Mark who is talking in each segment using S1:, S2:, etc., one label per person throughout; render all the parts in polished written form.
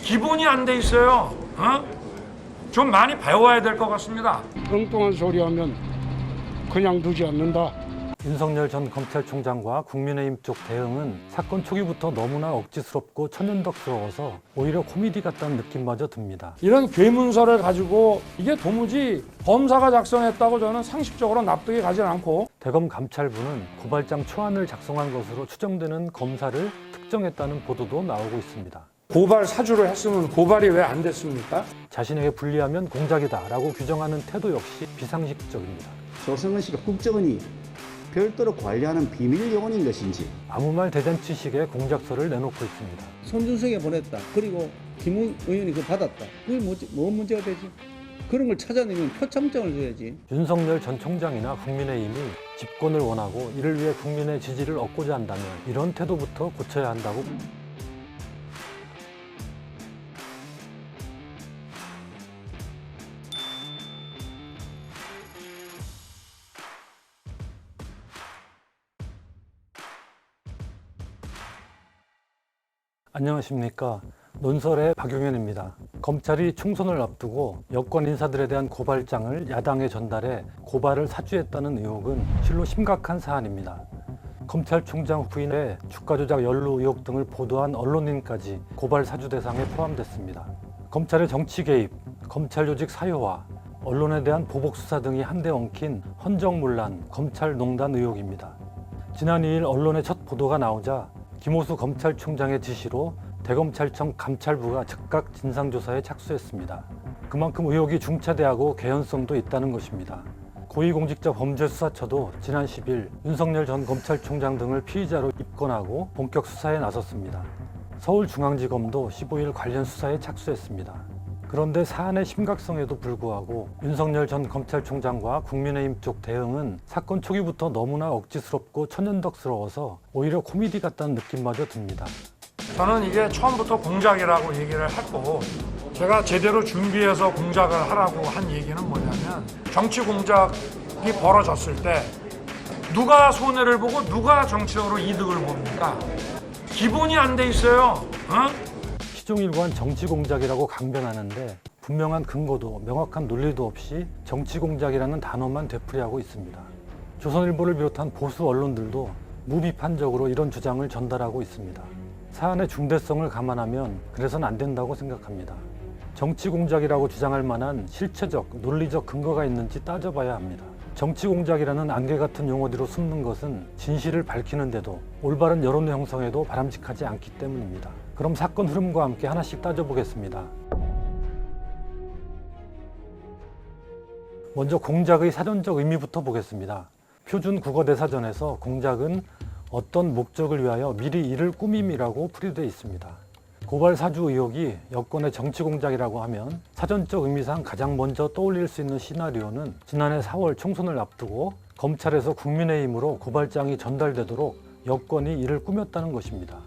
S1: 기본이 안 돼 있어요. 좀 많이 배워야 될 것 같습니다.
S2: 엉뚱한 소리 하면 그냥 두지 않는다.
S3: 윤석열 전 검찰총장과 국민의힘 쪽 대응은 사건 초기부터 너무나 억지스럽고 천연덕스러워서 오히려 코미디 같다는 느낌마저 듭니다.
S2: 이런 괴문서를 가지고 이게 도무지 검사가 작성했다고 저는 상식적으로 납득이 가지 않고,
S3: 대검 감찰부는 고발장 초안을 작성한 것으로 추정되는 검사를 특정했다는 보도도 나오고 있습니다.
S2: 고발 사주를 했으면 고발이 왜 안 됐습니까?
S3: 자신에게 불리하면 공작이다라고 규정하는 태도 역시 비상식적입니다.
S4: 조성은 씨가 국정원이 별도로 관리하는 비밀 요원인 것인지,
S3: 아무 말 대잔치식의 공작서를 내놓고 있습니다.
S5: 손준성에 보냈다. 그리고 김웅 의원이 그거 받았다. 그게 뭐 문제가 되지? 그런 걸 찾아내면 표창장을 줘야지.
S3: 윤석열 전 총장이나 국민의힘이 집권을 원하고 이를 위해 국민의 지지를 얻고자 한다면 이런 태도부터 고쳐야 한다고 안녕하십니까. 논설의 박용현입니다. 검찰이 총선을 앞두고 여권 인사들에 대한 고발장을 야당에 전달해 고발을 사주했다는 의혹은 실로 심각한 사안입니다. 검찰총장 부인의 주가 조작 연루 의혹 등을 보도한 언론인까지 고발 사주 대상에 포함됐습니다. 검찰의 정치 개입, 검찰 조직 사유화, 언론에 대한 보복 수사 등이 한데 엉킨 헌정문란, 검찰농단 의혹입니다. 지난 2일 언론의 첫 보도가 나오자 김호수 검찰총장의 지시로 대검찰청 감찰부가 즉각 진상조사에 착수했습니다. 그만큼 의혹이 중차대하고 개연성도 있다는 것입니다. 고위공직자범죄수사처도 지난 10일 윤석열 전 검찰총장 등을 피의자로 입건하고 본격 수사에 나섰습니다. 서울중앙지검도 15일 관련 수사에 착수했습니다. 그런데 사안의 심각성에도 불구하고 윤석열 전 검찰총장과 국민의힘 쪽 대응은 사건 초기부터 너무나 억지스럽고 천연덕스러워서 오히려 코미디 같다는 느낌마저 듭니다.
S1: 저는 이게 처음부터 공작이라고 얘기를 했고, 제가 제대로 준비해서 공작을 하라고 한 얘기는 뭐냐면, 정치 공작이 벌어졌을 때 누가 손해를 보고 누가 정치적으로 이득을 봅니까? 기본이 안 돼 있어요.
S3: 시종일관 정치 공작이라고 강변하는데 분명한 근거도 명확한 논리도 없이 정치 공작이라는 단어만 되풀이하고 있습니다. 조선일보를 비롯한 보수 언론들도 무비판적으로 이런 주장을 전달하고 있습니다. 사안의 중대성을 감안하면 그래서는 안 된다고 생각합니다. 정치 공작이라고 주장할 만한 실체적, 논리적 근거가 있는지 따져봐야 합니다. 정치 공작이라는 안개 같은 용어들로 숨는 것은 진실을 밝히는데도 올바른 여론 형성에도 바람직하지 않기 때문입니다. 그럼 사건 흐름과 함께 하나씩 따져보겠습니다. 먼저 공작의 사전적 의미부터 보겠습니다. 표준 국어대사전에서 공작은 어떤 목적을 위하여 미리 이를 꾸밈이라고 풀이되어 있습니다. 고발 사주 의혹이 여권의 정치 공작이라고 하면 사전적 의미상 가장 먼저 떠올릴 수 있는 시나리오는 지난해 4월 총선을 앞두고 검찰에서 국민의힘으로 고발장이 전달되도록 여권이 이를 꾸몄다는 것입니다.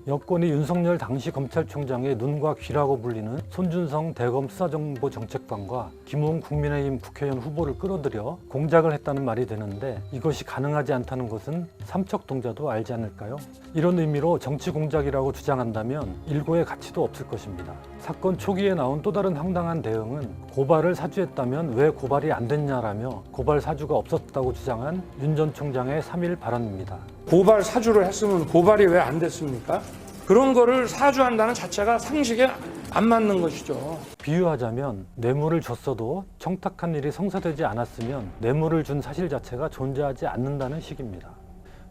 S3: 여권이 윤석열 당시 검찰총장의 눈과 귀라고 불리는 손준성 대검 수사정보정책관과 김웅 국민의힘 국회의원 후보를 끌어들여 공작을 했다는 말이 되는데, 이것이 가능하지 않다는 것은 삼척동자도 알지 않을까요? 이런 의미로 정치 공작이라고 주장한다면 일고의 가치도 없을 것입니다. 사건 초기에 나온 또 다른 황당한 대응은 고발을 사주했다면 왜 고발이 안 됐냐라며 고발 사주가 없었다고 주장한 윤 전 총장의 3일 발언입니다.
S2: 고발 사주를 했으면 고발이 왜 안 됐습니까? 그런 거를 사주한다는 자체가 상식에 안 맞는 것이죠.
S3: 비유하자면 뇌물을 줬어도 청탁한 일이 성사되지 않았으면 뇌물을 준 사실 자체가 존재하지 않는다는 식입니다.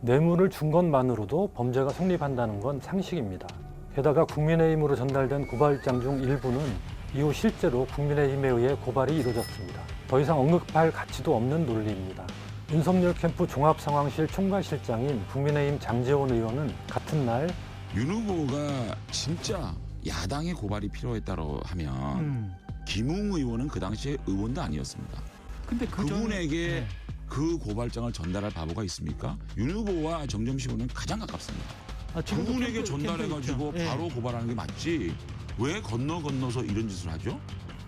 S3: 뇌물을 준 것만으로도 범죄가 성립한다는 건 상식입니다. 게다가 국민의힘으로 전달된 고발장 중 일부는 이후 실제로 국민의힘에 의해 고발이 이루어졌습니다. 더 이상 언급할 가치도 없는 논리입니다. 윤석열 캠프 종합상황실 총괄실장인 국민의힘 장제원 의원은 같은 날
S6: 윤 후보가 진짜 야당의 고발이 필요했다고 하면 김웅 의원은 그 당시에 의원도 아니었습니다.
S7: 근데
S6: 그분에게 그 고발장을 전달할 바보가 있습니까? 윤 후보와 정점식 의원은 가장 가깝습니다. 그분에게 전달해가지고 바로 고발하는 게 맞지, 왜 건너서 이런 짓을 하죠?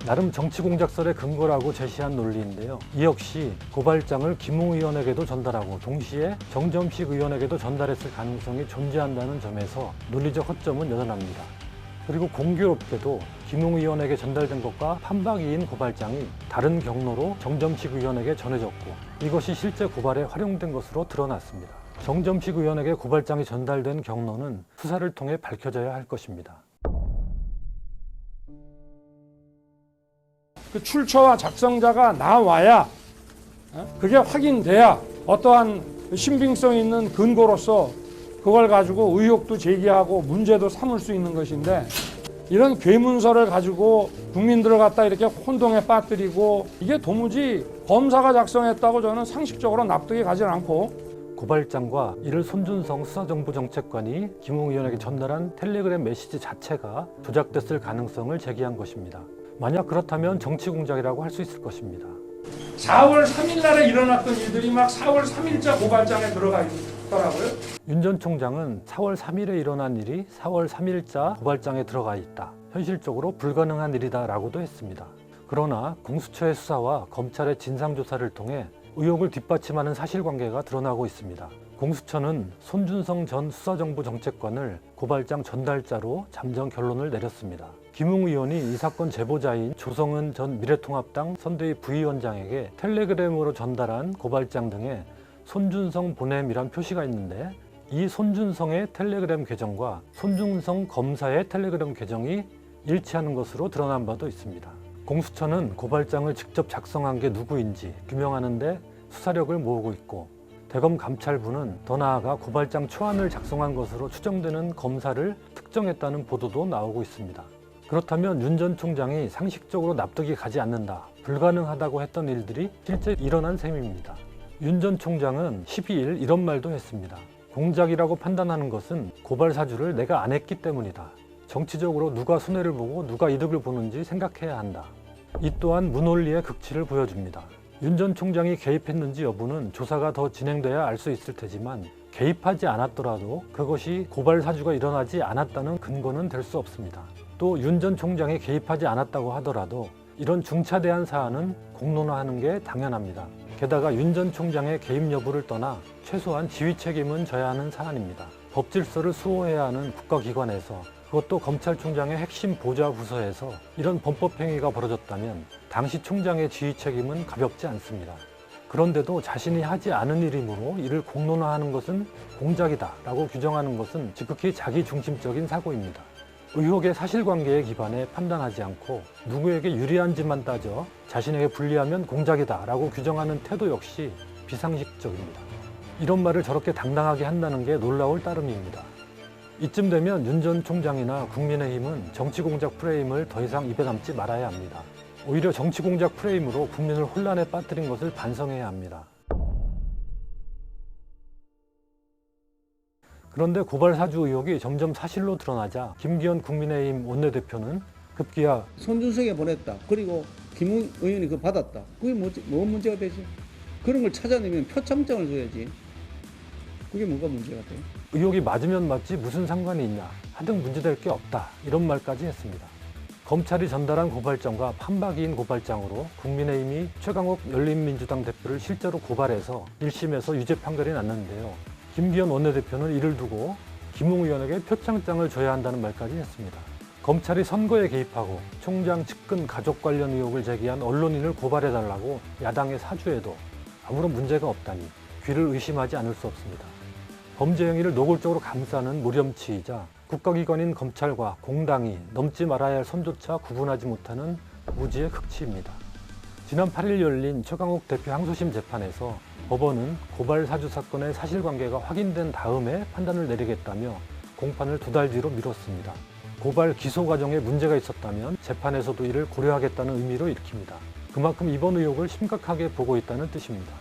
S3: 나름 정치 공작설의 근거라고 제시한 논리인데요. 이 역시 고발장을 김웅 의원에게도 전달하고 동시에 정점식 의원에게도 전달했을 가능성이 존재한다는 점에서 논리적 허점은 여전합니다. 그리고 공교롭게도 김웅 의원에게 전달된 것과 판박이인 고발장이 다른 경로로 정점식 의원에게 전해졌고 이것이 실제 고발에 활용된 것으로 드러났습니다. 정점식 의원에게 고발장이 전달된 경로는 수사를 통해 밝혀져야 할 것입니다.
S2: 그 출처와 작성자가 나와야 그게 확인돼야 어떠한 신빙성 있는 근거로서 그걸 가지고 의혹도 제기하고 문제도 삼을 수 있는 것인데 이런 괴문서를 가지고 국민들을 갖다 이렇게 혼동에 빠뜨리고 이게 도무지 검사가 작성했다고 저는 상식적으로 납득이 가지 않고
S3: 고발장과 이를 손준성 수사정보정책관이 김웅 의원에게 전달한 텔레그램 메시지 자체가 조작됐을 가능성을 제기한 것입니다. 만약 그렇다면 정치 공작이라고 할 수 있을 것입니다.
S2: 4월 3일 날에 일어났던 일들이 막 4월 3일자 고발장에 들어가 있더라고요.
S3: 윤 전 총장은 4월 3일에 일어난 일이 4월 3일자 고발장에 들어가 있다. 현실적으로 불가능한 일이다라고도 했습니다. 그러나 공수처의 수사와 검찰의 진상조사를 통해 의혹을 뒷받침하는 사실관계가 드러나고 있습니다. 공수처는 손준성 전 수사정보정책관을 고발장 전달자로 잠정 결론을 내렸습니다. 김웅 의원이 이 사건 제보자인 조성은 전 미래통합당 선대위 부위원장에게 텔레그램으로 전달한 고발장 등에 손준성 보냄이란 표시가 있는데 이 손준성의 텔레그램 계정과 손준성 검사의 텔레그램 계정이 일치하는 것으로 드러난 바도 있습니다. 공수처는 고발장을 직접 작성한 게 누구인지 규명하는 데 수사력을 모으고 있고 대검 감찰부는 더 나아가 고발장 초안을 작성한 것으로 추정되는 검사를 특정했다는 보도도 나오고 있습니다. 그렇다면 윤 전 총장이 상식적으로 납득이 가지 않는다, 불가능하다고 했던 일들이 실제 일어난 셈입니다. 윤 전 총장은 12일 이런 말도 했습니다. 공작이라고 판단하는 것은 고발 사주를 내가 안 했기 때문이다. 정치적으로 누가 손해를 보고 누가 이득을 보는지 생각해야 한다. 이 또한 무논리의 극치를 보여줍니다. 윤 전 총장이 개입했는지 여부는 조사가 더 진행돼야 알 수 있을 테지만 개입하지 않았더라도 그것이 고발 사주가 일어나지 않았다는 근거는 될 수 없습니다. 또 윤 전 총장이 개입하지 않았다고 하더라도 이런 중차대한 사안은 공론화하는 게 당연합니다. 게다가 윤 전 총장의 개입 여부를 떠나 최소한 지휘 책임은 져야 하는 사안입니다. 법 질서를 수호해야 하는 국가기관에서 그것도 검찰총장의 핵심 보좌 부서에서 이런 범법 행위가 벌어졌다면 당시 총장의 지휘 책임은 가볍지 않습니다. 그런데도 자신이 하지 않은 일이므로 이를 공론화하는 것은 공작이다라고 규정하는 것은 지극히 자기중심적인 사고입니다. 의혹의 사실관계에 기반해 판단하지 않고 누구에게 유리한지만 따져 자신에게 불리하면 공작이다라고 규정하는 태도 역시 비상식적입니다. 이런 말을 저렇게 당당하게 한다는 게 놀라울 따름입니다. 이쯤 되면 윤 전 총장이나 국민의힘은 정치공작 프레임을 더 이상 입에 담지 말아야 합니다. 오히려 정치공작 프레임으로 국민을 혼란에 빠뜨린 것을 반성해야 합니다. 그런데 고발 사주 의혹이 점점 사실로 드러나자 김기현 국민의힘 원내대표는 급기야
S5: 손준성에 보냈다. 그리고 김웅 의원이 그거 받았다. 그게 뭐 문제가 되지? 그런 걸 찾아내면 표창장을 줘야지. 그게 뭐가 문제가 돼?
S3: 의혹이 맞으면 맞지 무슨 상관이 있냐, 하등 문제될 게 없다, 이런 말까지 했습니다. 검찰이 전달한 고발장과 판박이인 고발장으로 국민의힘이 최강욱 열린민주당 대표를 실제로 고발해서 1심에서 유죄 판결이 났는데요. 김기현 원내대표는 이를 두고 김웅 의원에게 표창장을 줘야 한다는 말까지 했습니다. 검찰이 선거에 개입하고 총장 측근 가족 관련 의혹을 제기한 언론인을 고발해달라고 야당에 사주해도 아무런 문제가 없다니 귀를 의심하지 않을 수 없습니다. 범죄 행위를 노골적으로 감싸는 무렴치이자 국가기관인 검찰과 공당이 넘지 말아야 할 선조차 구분하지 못하는 무지의 극치입니다. 지난 8일 열린 최강욱 대표 항소심 재판에서 법원은 고발 사주 사건의 사실관계가 확인된 다음에 판단을 내리겠다며 공판을 2달 뒤로 미뤘습니다. 고발 기소 과정에 문제가 있었다면 재판에서도 이를 고려하겠다는 의미로 읽힙니다. 그만큼 이번 의혹을 심각하게 보고 있다는 뜻입니다.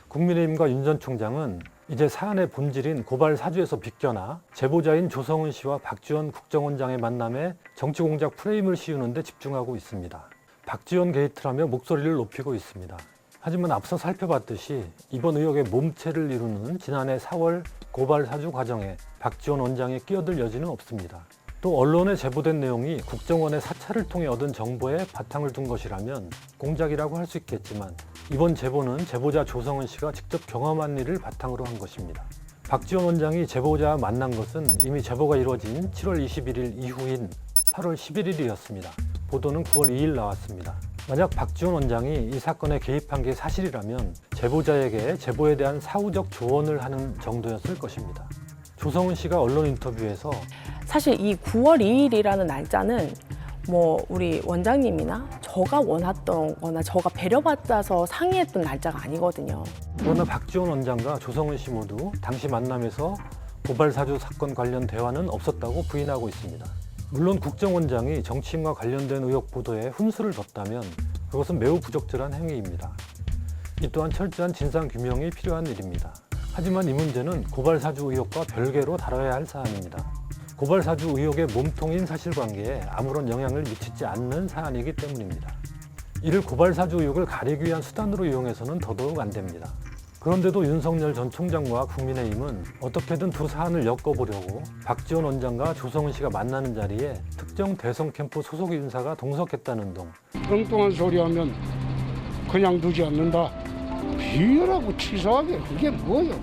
S3: 국민의힘과 윤 전 총장은 이제 사안의 본질인 고발 사주에서 비껴나 제보자인 조성은 씨와 박지원 국정원장의 만남에 정치공작 프레임을 씌우는 데 집중하고 있습니다. 박지원 게이트라며 목소리를 높이고 있습니다. 하지만 앞서 살펴봤듯이 이번 의혹의 몸체를 이루는 지난해 4월 고발 사주 과정에 박지원 원장이 끼어들 여지는 없습니다. 또 언론에 제보된 내용이 국정원의 사찰을 통해 얻은 정보에 바탕을 둔 것이라면 공작이라고 할 수 있겠지만 이번 제보는 제보자 조성은 씨가 직접 경험한 일을 바탕으로 한 것입니다. 박지원 원장이 제보자와 만난 것은 이미 제보가 이루어진 7월 21일 이후인 8월 11일이었습니다. 보도는 9월 2일 나왔습니다. 만약 박지원 원장이 이 사건에 개입한 게 사실이라면 제보자에게 제보에 대한 사후적 조언을 하는 정도였을 것입니다. 조성은 씨가 언론 인터뷰에서
S7: 사실 이 9월 2일이라는 날짜는 뭐 우리 원장님이나 저가 원했던 거나 저가 배려받아서 상의했던 날짜가 아니거든요.
S3: 그러나 박지원 원장과 조성은 씨 모두 당시 만남에서 고발사주 사건 관련 대화는 없었다고 부인하고 있습니다. 물론 국정원장이 정치인과 관련된 의혹 보도에 훈수를 뒀다면 그것은 매우 부적절한 행위입니다. 이 또한 철저한 진상규명이 필요한 일입니다. 하지만 이 문제는 고발사주 의혹과 별개로 다뤄야 할 사안입니다. 고발사주 의혹의 몸통인 사실관계에 아무런 영향을 미치지 않는 사안이기 때문입니다. 이를 고발사주 의혹을 가리기 위한 수단으로 이용해서는 더더욱 안 됩니다. 그런데도 윤석열 전 총장과 국민의힘은 어떻게든 두 사안을 엮어보려고 박지원 원장과 조성은 씨가 만나는 자리에 특정 대선 캠프 소속 인사가 동석했다는 등
S8: 엉뚱한 소리하면 그냥 두지 않는다. 비열하고 치사하게 그게 뭐요?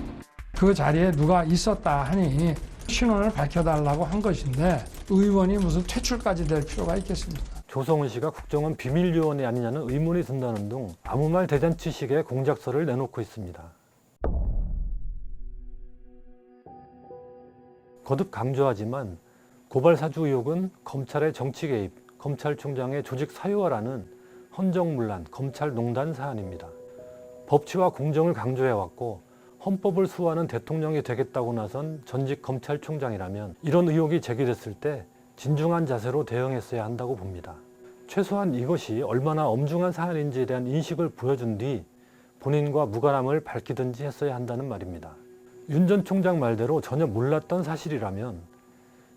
S2: 그 자리에 누가 있었다 하니 신원을 밝혀달라고 한 것인데 의원이 무슨 퇴출까지 될 필요가 있겠습니까?
S3: 조성은 씨가 국정원 비밀요원이 아니냐는 의문이 든다는 등 아무 말 대잔치식의 공작설을 내놓고 있습니다. 거듭 강조하지만 고발사주 의혹은 검찰의 정치 개입, 검찰총장의 조직 사유화라는 헌정문란, 검찰농단 사안입니다. 법치와 공정을 강조해왔고 헌법을 수호하는 대통령이 되겠다고 나선 전직 검찰총장이라면 이런 의혹이 제기됐을 때 진중한 자세로 대응했어야 한다고 봅니다. 최소한 이것이 얼마나 엄중한 사안인지에 대한 인식을 보여준 뒤 본인과 무관함을 밝히든지 했어야 한다는 말입니다. 윤 전 총장 말대로 전혀 몰랐던 사실이라면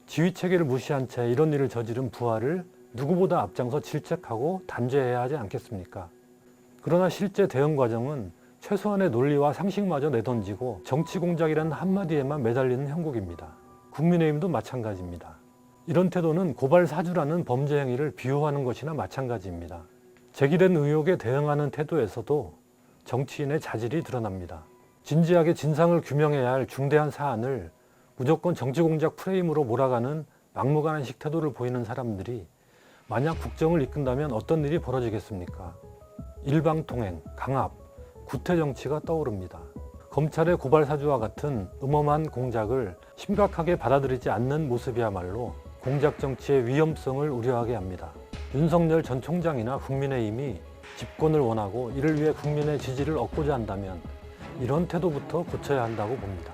S3: 지휘체계를 무시한 채 이런 일을 저지른 부하를 누구보다 앞장서 질책하고 단죄해야 하지 않겠습니까? 그러나 실제 대응 과정은 최소한의 논리와 상식마저 내던지고 정치 공작이라는 한마디에만 매달리는 형국입니다. 국민의힘도 마찬가지입니다. 이런 태도는 고발 사주라는 범죄 행위를 비호하는 것이나 마찬가지입니다. 제기된 의혹에 대응하는 태도에서도 정치인의 자질이 드러납니다. 진지하게 진상을 규명해야 할 중대한 사안을 무조건 정치 공작 프레임으로 몰아가는 막무가내식 태도를 보이는 사람들이 만약 국정을 이끈다면 어떤 일이 벌어지겠습니까? 일방통행, 강압, 구태 정치가 떠오릅니다. 검찰의 고발 사주와 같은 음험한 공작을 심각하게 받아들이지 않는 모습이야말로 공작 정치의 위험성을 우려하게 합니다. 윤석열 전 총장이나 국민의힘이 집권을 원하고 이를 위해 국민의 지지를 얻고자 한다면 이런 태도부터 고쳐야 한다고 봅니다.